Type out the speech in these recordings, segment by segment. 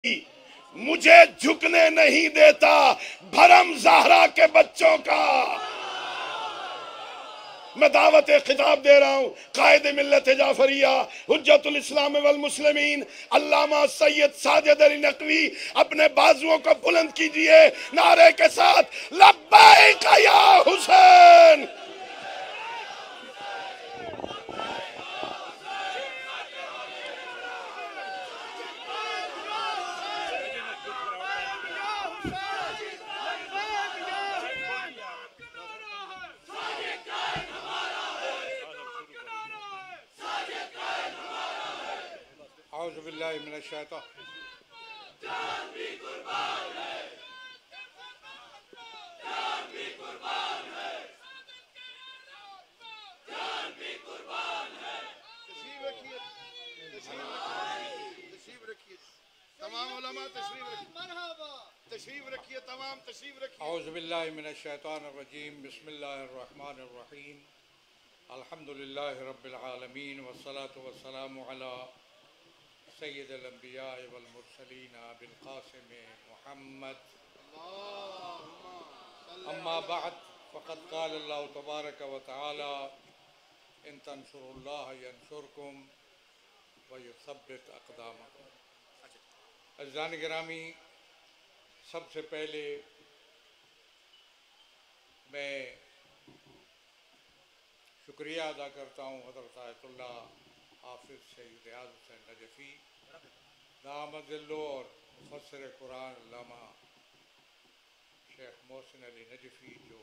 मुझे झुकने नहीं देता भरम ज़हरा के बच्चों का। मैं दावत खिताब दे रहा हूँ कायद मिल्लत जाफरिया हुज्जतुल इस्लाम वल मुस्लिमीन अल्लामा सैयद साजिद अली नकवी, अपने बाजुओं को बुलंद कीजिए नारे के साथ, लब्बैक या हुसैन। औज़ुबिल्लाहि मिनश्शैतान। जान भी कुर्बान है, जान भी कुर्बान है, जान भी कुर्बान है। तशरीफ रखिए, तशरीफ रखिए, तमाम उलमा तशरीफ रखिए, मरहबा तशरीफ रखिए, तमाम तशरीफ रखिए। औज़ुबिल्लाहि मिनश्शैतानिर रजीम, बिस्मिल्लाहिर रहमानिर रहीम, अल्हम्दुलिल्लाहि रब्बिल आलमीन, वस्सलातु वस्सलामु अला सय्यिदिल अंबिया वल मुरसलीन अबिल क़ासिम मुहम्मद। अम्मा बअद, फ़क़द क़ाल अल्लाहु तबारक व तआला, इन तंसुरुल्लाह यंसुरकुम व युसब्बित अक़दामकुम। अज़ीज़ान गिरामी, सबसे पहले मैं शुक्रिया अदा करता हूँ हज़रत आयतुल्लाह हाफ़िज़ सैयद रियाज़ हुसैन नजफ़ी दामद-ए-ज़िल्लो और मुफ़स्सिर कुरान अल्लामा शेख मोहसिन अली नजफ़ी, जो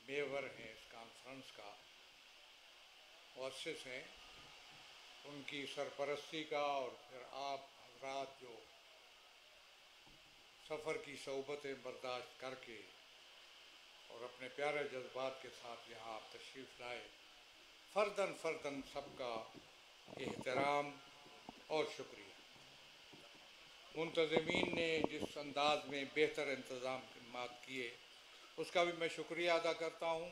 मेवर हैं इस कॉन्फ्रेंस का, मुअस्सिस हैं, उनकी सरपरस्ती का, और फिर आप हज़रात जो सफ़र की सोबतें बर्दाश्त करके और अपने प्यारे जज्बात के साथ यहाँ आप तशरीफ़ लाए, फ़र्दन फ़र्दन सबका एहतराम और शुक्रिया। मुंतज़मीन ने जिस अंदाज में बेहतर इंतज़ाम किए उसका भी मैं शुक्रिया अदा करता हूँ।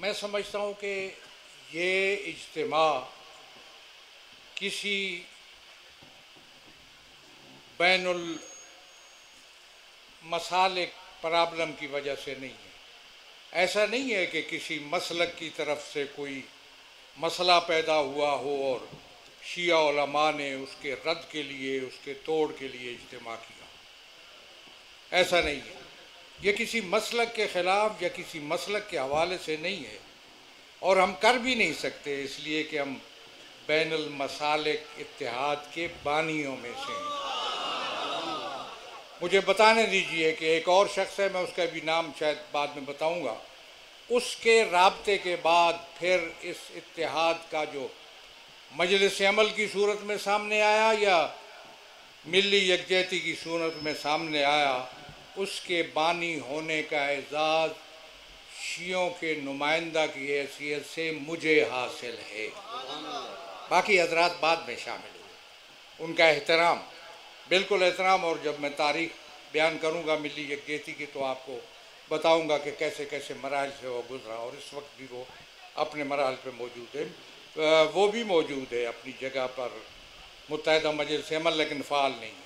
मैं समझता हूँ कि ये इज्तिमा किसी बैनुल मसालिक प्रॉब्लम की वजह से नहीं है। ऐसा नहीं है कि किसी मसलक की तरफ से कोई मसला पैदा हुआ हो और शिया उलमा ने उसके रद्द के लिए, उसके तोड़ के लिए इज्तिमा किया, ऐसा नहीं है। ये किसी मसलक के ख़िलाफ़ या किसी मसलक के हवाले से नहीं है, और हम कर भी नहीं सकते, इसलिए कि हम बैनुल मसालिक इत्तेहाद के बानियों में से हैं। मुझे बताने दीजिए कि एक और शख्स है, मैं उसका भी नाम शायद बाद में बताऊंगा, उसके राब्ते के बाद फिर इस इत्तेहाद का जो मजलिस अमल की सूरत में सामने आया या मिली यकजहती की सूरत में सामने आया, उसके बानी होने का एजाज़ शियों के नुमाइंदा की हैसियत से मुझे हासिल है। बाकी हजरात बाद में शामिल हुए, उनका एहतराम, बिल्कुल एहतराम। और जब मैं तारीख़ बयान करूँगा मिली यकजहती की तो आपको बताऊँगा कि कैसे कैसे मराहल से वो गुज़रा, और इस वक्त भी वो अपने मराहल पे मौजूद है। वो भी मौजूद है अपनी जगह पर मुत्तहिदा मजलिस अमल, लेकिन फ़ाल नहीं है।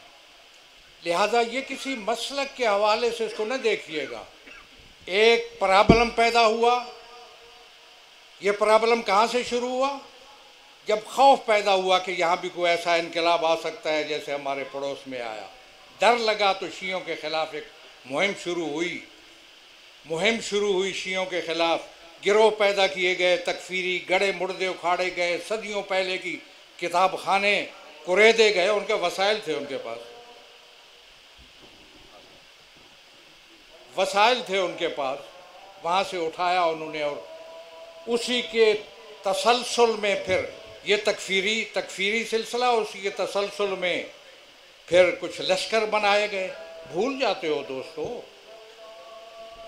लिहाजा ये किसी मसलक के हवाले से इसको न देखिएगा। एक प्रॉब्लम पैदा हुआ, ये प्रॉब्लम कहाँ से शुरू हुआ? जब खौफ पैदा हुआ कि यहाँ भी कोई ऐसा इनकलाब आ सकता है जैसे हमारे पड़ोस में आया। डर लगा तो शियों के ख़िलाफ़ एक मुहिम शुरू हुई शियों के ख़िलाफ़। गिरोह पैदा किए गए, तकफीरी गड़े मुर्दे उखाड़े गए, सदियों पहले की किताब खाने कुरेदे गए। उनके वसाइल थे, उनके पास वसाइल थे उनके पास, वहाँ से उठाया उन्होंने, और उसी के तसलसल में फिर ये तकफीरी सिलसिला, उसी के तसलसल में फिर कुछ लश्कर बनाए गए। भूल जाते हो दोस्तों,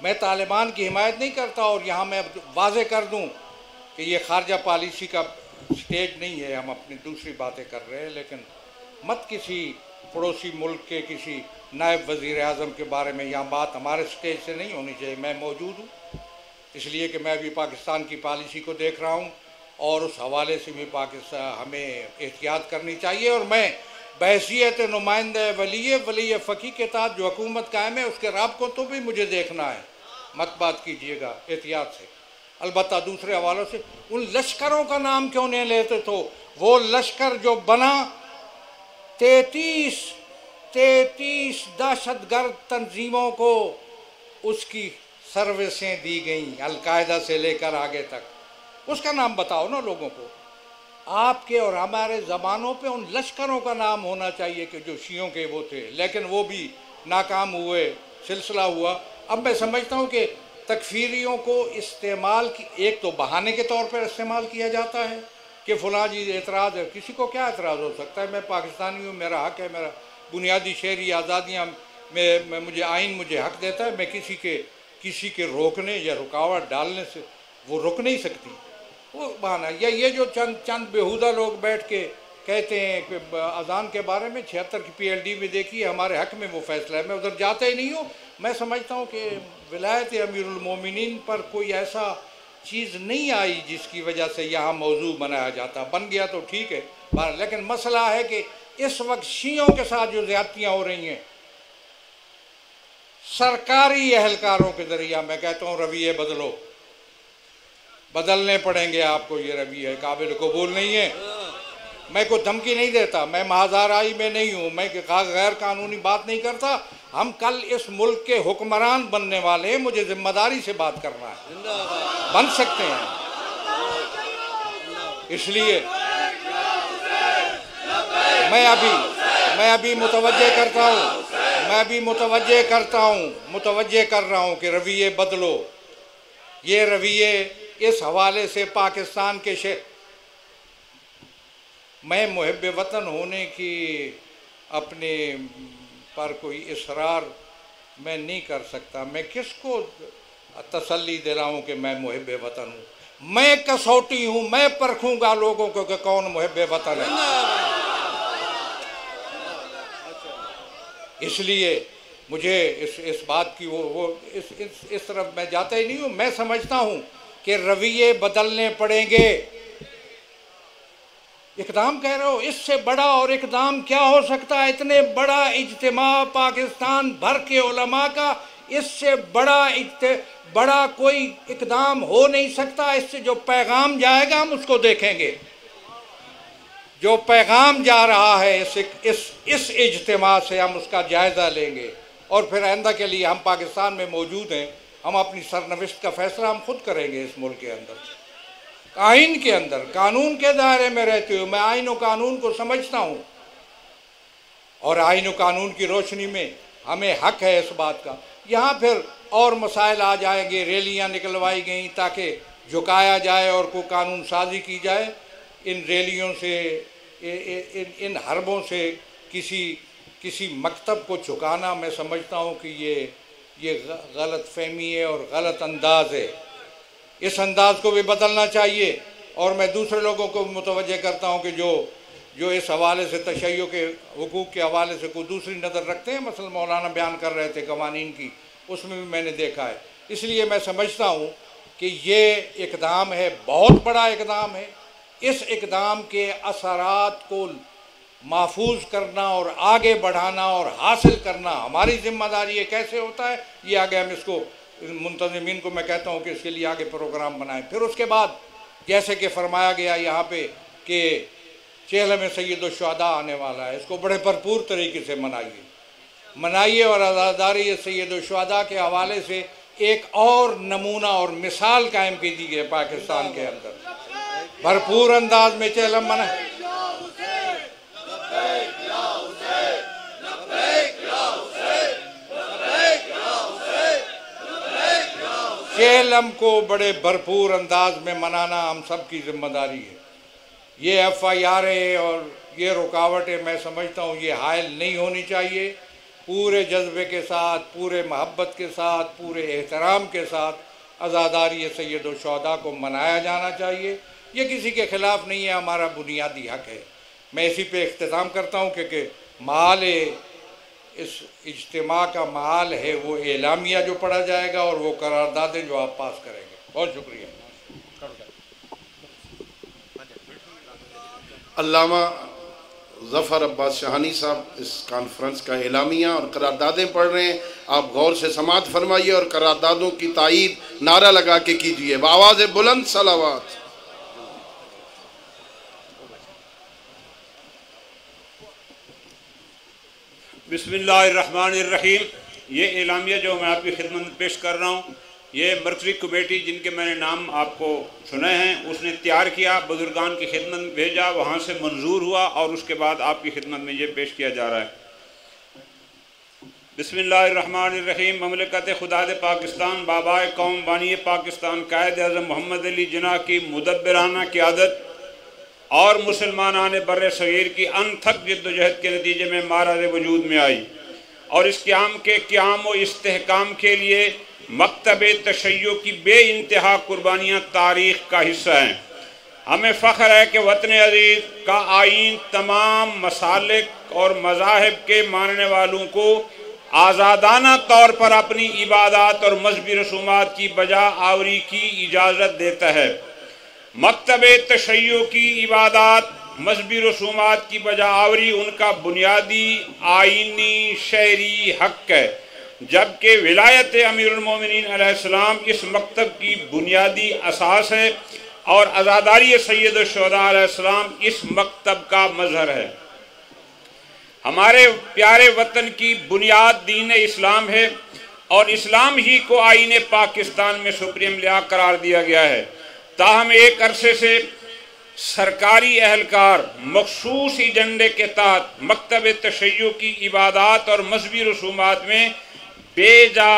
मैं तालिबान की हिमायत नहीं करता, और यहाँ मैं वाज़े कर दूँ कि ये खारजा पॉलिसी का स्टेज नहीं है, हम अपनी दूसरी बातें कर रहे हैं। लेकिन मत किसी पड़ोसी मुल्क के किसी नायब वज़ीर आज़म के बारे में, यहाँ बात हमारे स्टेज से नहीं होनी चाहिए। मैं मौजूद हूँ इसलिए कि मैं भी पाकिस्तान की पॉलिसी को देख रहा हूँ, और उस हवाले से भी पाकिस्तान हमें एहतियात करनी चाहिए। और मैं बहैसियत नुमाइंदा वली फ़की के तहत जो हुकूमत कायम है उसके राब को तो भी मुझे देखना है, मत बात कीजिएगा एहतियात से। अलबत्ता दूसरे हवालों से उन लश्करों का नाम क्यों नहीं लेते? तो वो लश्कर जो बना 33 दहशतगर्द तंजीमों को उसकी सर्विसें दी गई, अलकायदा से लेकर आगे तक, उसका नाम बताओ ना लोगों को। आपके और हमारे ज़बानों पे उन लश्करों का नाम होना चाहिए कि जो शियों के वो थे, लेकिन वो भी नाकाम हुए, सिलसिला हुआ। अब मैं समझता हूँ कि तकफीरियों को इस्तेमाल की, एक तो बहाने के तौर पर इस्तेमाल किया जाता है कि फ़लाँ जी एतराज़ है। किसी को क्या एतराज़ हो सकता है? मैं पाकिस्तानी हूँ, मेरा हक़ है, मेरा बुनियादी शहरी आज़ादियाँ में मुझे आइन मुझे हक़ देता है। मैं किसी के रोकने या रुकावट डालने से वो रुक नहीं सकती, वो बहाना। या ये जो चंद बेहुदा लोग बैठ के कहते हैं कि अज़ान के बारे में 76 की PLD में देखिए हमारे हक़ में वो फ़ैसला है, मैं उधर जाता ही नहीं हूँ। मैं समझता हूँ कि विलायत अमीरुल मोमिनीन पर कोई ऐसा चीज़ नहीं आई जिसकी वजह से यहाँ मौजू बनाया जाता। बन गया तो ठीक है, लेकिन मसला है कि इस वक्त शियों के साथ जो ज़्यादतियाँ हो रही हैं सरकारी एहलकारों के ज़रिया, मैं कहता हूँ रवैये बदलने पड़ेंगे आपको। ये रवैया काबिल कबूल नहीं है। मैं कोई धमकी नहीं देता, मैं महाजाराई में नहीं हूँ, मैं गैर कानूनी बात नहीं करता। हम कल इस मुल्क के हुक्मरान बनने वाले हैं, मुझे जिम्मेदारी से बात करना है, बन सकते हैं। इसलिए मैं अभी मुतवज्जे कर रहा हूँ कि रवैये बदलो। ये रवैये इस हवाले से पाकिस्तान के मैं मुहिब वतन होने की अपने पर कोई इसरार मैं नहीं कर सकता। मैं किसको तसल्ली दिलाऊं कि मैं मुहिब वतन हूँ? मैं कसौटी हूँ, मैं परखूंगा लोगों को कि कौन मुहिब वतन है। इसलिए मुझे इस बात की इस तरफ मैं जाता ही नहीं हूँ। मैं समझता हूँ कि रवैये बदलने पड़ेंगे। इक़दाम कह रहे हो, इससे बड़ा और इक़दाम क्या हो सकता है? इतने बड़ा इज्तिमा पाकिस्तान भर के उलमा का, इससे बड़ा कोई इक़दाम हो नहीं सकता। इससे जो पैगाम जाएगा हम उसको देखेंगे। जो पैगाम जा रहा है इस इज्तिमा से हम उसका जायज़ा लेंगे और फिर आइंदा के लिए हम पाकिस्तान में मौजूद हैं, हम अपनी सरनविश्त का फ़ैसला हम खुद करेंगे। इस मुल्क के अंदर आइन के अंदर कानून के दायरे में रहते हुए मैं आइन और कानून को समझता हूँ और आइन और कानून की रोशनी में हमें हक़ है इस बात का। यहाँ फिर और मसाइल आ जाएंगे, रैलियाँ निकलवाई गई ताकि झुकाया जाए और कोई कानून साजी की जाए। इन रैलियों से इन हरबों से किसी मकतब को झुकाना मैं समझता हूँ कि ये गलत फहमी है और गलत अंदाज़ है। इस अंदाज़ को भी बदलना चाहिए। और मैं दूसरे लोगों को मुतवज्जे करता हूँ कि जो इस हवाले से तशय्यो के हुकूक़ के हवाले से कोई दूसरी नज़र रखते हैं, मसलन मौलाना बयान कर रहे थे कवानीन की, उसमें भी मैंने देखा है। इसलिए मैं समझता हूँ कि ये इक़दाम है, बहुत बड़ा इक़दाम है। इस इक़दाम के असरात को महफूज करना और आगे बढ़ाना और हासिल करना हमारी ज़िम्मेदारी है। कैसे होता है ये आगे हम इसको मुंतज़मीन को मैं कहता हूँ कि इसके लिए आगे प्रोग्राम बनाएं। फिर उसके बाद जैसे कि फरमाया गया यहाँ पे कि चेहलम सैयद शुहदा आने वाला है, इसको बड़े भरपूर तरीके से मनाइए और आज़ादारी सैयद शुहदा के हवाले से एक और नमूना और मिसाल कायम की दी है पाकिस्तान के अंदर। भरपूर अंदाज में चेहलम मनाए। चेहलम को बड़े भरपूर अंदाज में मनाना हम सब की जिम्मेदारी है। ये FIR और ये रुकावटें मैं समझता हूँ ये हायल नहीं होनी चाहिए। पूरे जज्बे के साथ, पूरे मोहब्बत के साथ, पूरे एहतराम के साथ आज़ादारी सैयद शुहदा को मनाया जाना चाहिए। ये किसी के ख़िलाफ़ नहीं है, हमारा बुनियादी हक़ है। मैं इसी पे इख्तिताम करता हूँ क्योंकि माल इस इज्तिमा का माल है वो एलामिया जो पढ़ा जाएगा और वो करारदादें जो आप पास करेंगे। बहुत शुक्रिया। अल्लामा ज़फ़र अब्बास शाहानी साहब इस कॉन्फ्रेंस का एलामिया और करारदादें पढ़ रहे हैं। आप गौर से समाअत फरमाइए और करारदादों की तायीद नारा लगा के कीजिए। आवाज़ बुलंद सलावत। बिस्मिल्लाहिर्रहमानिर्रहीम। ये एलामिया जो मैं आपकी खिदमत में पेश कर रहा हूँ, ये मरकज़ी कमेटी जिनके मैंने नाम आपको सुने हैं उसने तैयार किया, बुजुर्गान की खिदमत में भेजा, वहाँ से मंजूर हुआ और उसके बाद आपकी खिदमत में ये पेश किया जा रहा है। बिस्मिल्लाहिर्रहमानिर्रहीम। ममलकत खुदाद पाकिस्तान, बाबाए कौम बानी पाकिस्तान कायद आज़म मोहम्मद अली जिन्ना की मुदब्बिराना क़ियादत और मुसलमानान बर्र सगीर की अनथक जद्दोजहद के नतीजे में महाराज वजूद में आई और इस क़याम के क़याम व इस्तेहकाम के लिए मकतब तशय्यो की बे इंतहा कुर्बानियाँ तारीख़ का हिस्सा हैं। हमें फ़ख्र है कि वतन अज़ीज़ का आइन तमाम मसालिक और मज़ाहिब के मानने वालों को आज़ादाना तौर पर अपनी इबादत और मजहबी रसूमात की बजा आवरी की इजाज़त देता है। मकतब तशय्यो की इबादत मजहबी रसूमात की बजा आवरी उनका बुनियादी आइनी शहरी हक़ है, जबकि विलायत अमीरुल मोमिनीन अलैहिस्सलाम इस मकतब की बुनियादी असास है और आज़ादारी सैयद शुहदा अलैहिस्सलाम इस मकतब का मजहर है। हमारे प्यारे वतन की बुनियाद दीन इस्लाम है और इस्लाम ही को आईन पाकिस्तान में सुप्रीम लिया करार दिया गया है। ताहम एक अरसे से सरकारी अहलकार मखसूस एजेंडे के तहत मकतब तशय्यो की इबादत और मजहबी रसूमात में बेजा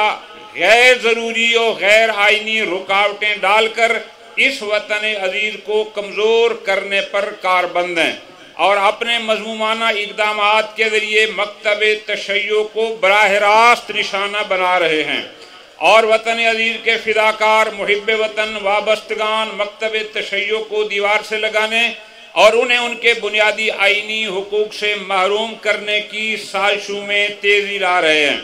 गैर ज़रूरी और गैर आइनी रुकावटें डालकर इस वतन अजीज़ को कमज़ोर करने पर कारबंद हैं और अपने मज़मूमाना इक़दामात के ज़रिए मकतब तशय्यो को बराह रास्त निशाना बना रहे हैं और वतन अजीज़ के फ़िदाकार मुहिब वतन वाबस्तगान मकतब तशय्यो को दीवार से लगाने और उन्हें उनके बुनियादी आइनी हुकूक से महरूम करने की साजिशों में तेज़ी ला रहे हैं।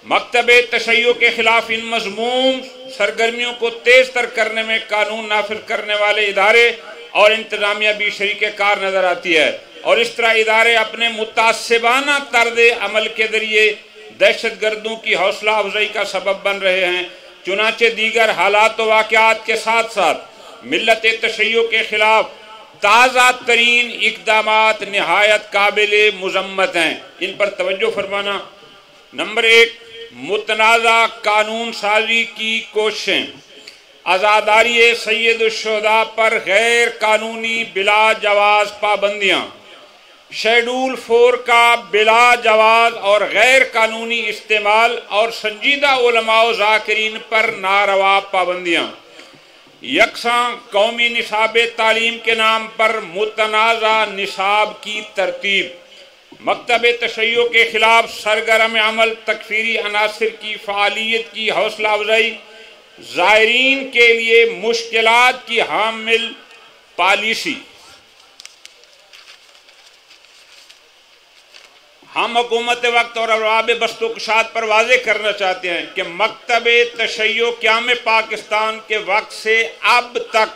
मकतब तशय्यो के ख़िलाफ़ इन मज़मूम सरगर्मियों को तेज़ तर करने में कानून नाफिज करने वाले इदारे और इंतज़ामिया भी शरीक कार नज़र आती है और इस तरह इदारे अपने मुतासिबाना तर्ज अमल के ज़रिए दहशत गर्दों की हौसला अफजाई का सबब बन रहे हैं। चुनाचे दीगर हालात व वाक़यात के साथ साथ मिल्लत तशय्यो के ख़िलाफ़ ताज़ा तरीन इक़दामात नहायत काबिल मुज़म्मत हैं। इन पर तवज्जो फरमाना। नंबर 1, मुतनाज़ा कानून साजी की कोशिशें। आज़ादारी सैयद शुहदा पर गैर कानूनी बिला जवाज़ पाबंदियाँ। शेड्यूल 4 का बिला जवाज़ और गैर कानूनी इस्तेमाल और संजीदा उलमा व ज़ाकिरीन पर नारवा पाबंदियाँ। यकसां कौमी निसाब तालीम के नाम पर मुतनाज़ा निसाब की तरतीब। मकतब तशय्यो के ख़िलाफ़ सरगर्म अमल तकफ़ीरी अनासिर की फ़ालियत की हौसला अफजाई, ज़ायरीन के लिए मुश्किलात की हामिल पॉलिसी। हम हुकूमत वक्त और अरबाब बस्तो कुशाद पर वाज़े करना चाहते हैं कि मकतब तशय्यो क़याम पाकिस्तान के वक्त से अब तक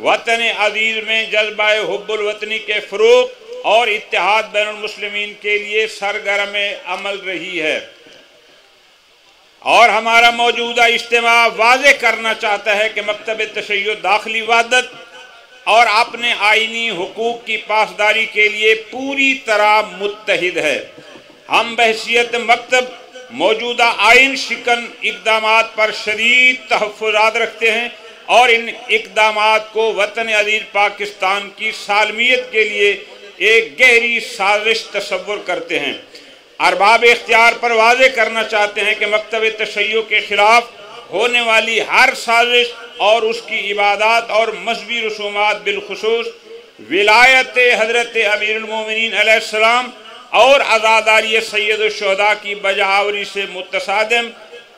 वतन अज़ीज़ में जज्बा हुब्बुल वतनी के फ़रोग़ और इत्तेहाद बैनुल मुस्लिमीन के लिए सरगर्म अमल रही है और हमारा मौजूदा इज्तिमा वाज़े करना चाहता है कि मकतब तशय्यो दाखिली वहदत और अपने आइनी हुकूक की पासदारी के लिए पूरी तरह मुत्तहिद है। हम बहसियत मकतब मौजूदा आइन शिकन इक़दामात पर शदीद तहफ़्फ़ुज़ात रखते हैं और इन इक़दामात को वतन अज़ीज़ पाकिस्तान की सालमियत के लिए एक गहरी साजिश तस्वुर करते हैं। अरबाब इख्तियार पर वाज़े करना चाहते हैं कि मकतब तशय्यो के ख़िलाफ़ होने वाली हर साजिश और उसकी इबादत और मजहबी रसूमात बिलखुसूस विलायत हज़रत अमीरुल मोमिनीन अलैहिस्सलाम और आज़ादारी सैयद शुहदा की बजावरी से मुतसादिम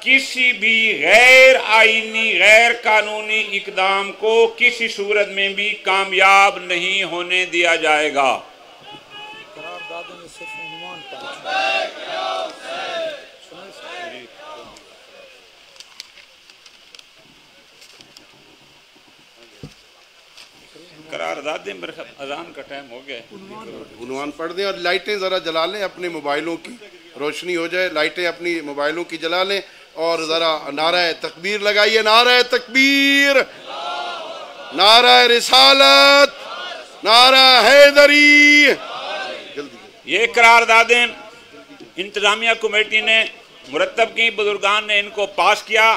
किसी भी गैर आइनी गैर कानूनी इक़दाम को किसी सूरत में भी कामयाब नहीं होने दिया जाएगा। करारदादें मेरे ख्याल अजान का टाइम हो गया। उन्वान पढ़ दें और लाइटें ज़रा जला लें अपने मोबाइलों की, रोशनी हो जाए, लाइटें अपनी मोबाइलों की जला लें और ज़रा नारा तकबीर लगाइए। नारा तकबीर, नारा रिसालत, नारा हैदरी। ये करारदादें इंतज़ामिया कमेटी ने मुरतब की, बुजुर्गान ने इनको पास किया।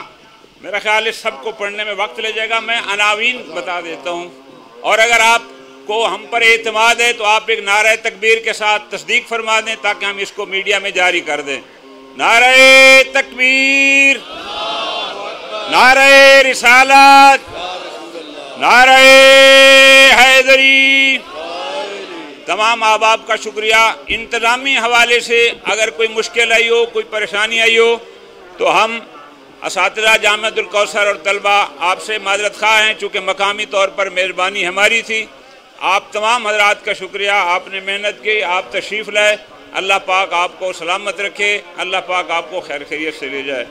मेरा ख्याल है सबको पढ़ने में वक्त ले जाएगा, मैं अनावीन बता देता हूँ। और अगर आपको हम पर एतमाद है तो आप एक नारा तकबीर के साथ तस्दीक फरमा दें ताकि हम इसको मीडिया में जारी कर दें। नारा तकबीर, नारा रिसालत, नारा हैदरी। तमाम आबाब का शुक्रिया। इंतज़ामी हवाले से अगर कोई मुश्किल आई हो, कोई परेशानी आई हो तो हम असातिज़ा जामिअतुल कौसर और तलबा आपसे माज़रत ख़्वाह हैं, चूँकि मकामी तौर पर मेज़बानी हमारी थी। आप तमाम हज़रात का शुक्रिया, आपने मेहनत की, आप तशरीफ़ लाए। अल्लाह पाक आपको सलामत रखे, अल्लाह पाक आपको खैर खैरियत से ले जाए।